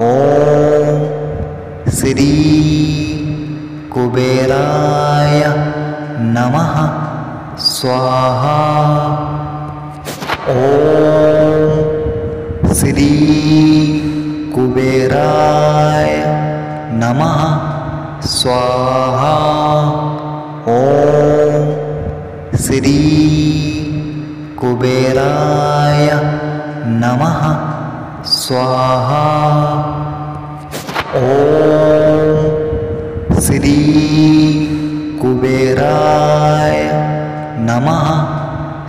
ॐ श्री कुबेराय नमः स्वाहा ॐ श्री कुबेराय नमः स्वाहा ॐ श्री कुबेराय नमः स्वाहा ॐ श्री कुबेराय नमः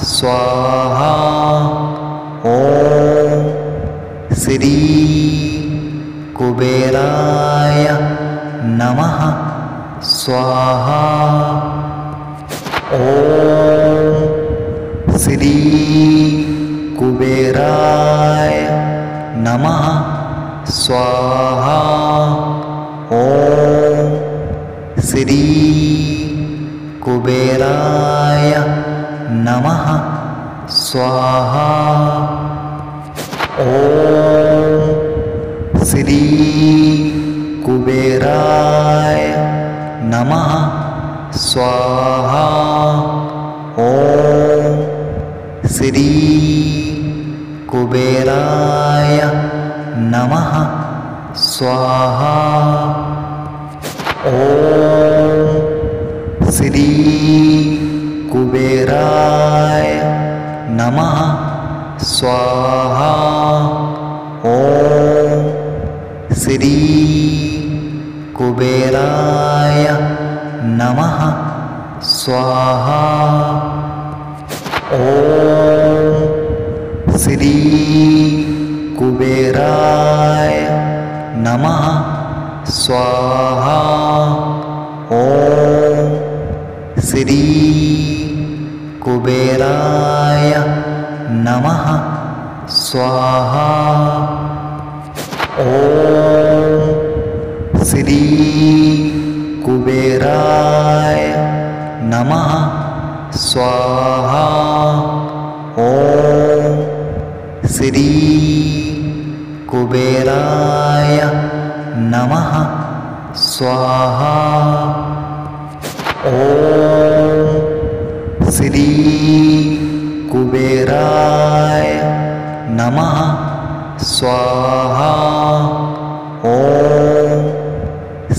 स्वाहा ॐ श्री कुबेराय नमः स्वाहा ॐ श्री कुबेराय नमः स्वाहा ॐ श्री कुबेराय नमः स्वाहा ॐ श्री कुबेराय नमः स्वाहा ॐ श्री कुबेराय नमः स्वाहा ॐ श्री कुबेराय नमः स्वाहा ॐ श्री कुबेराय नमः स्वाहा ॐ श्री कुबेराय नमः स्वाहा ॐ श्री कुबेराय नमः स्वाहा ॐ श्री कुबेराय नमः स्वाहा ॐ श्री कुबेराय नमः स्वाहा ॐ श्री कुबेराय नमः स्वाहा ॐ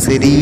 श्री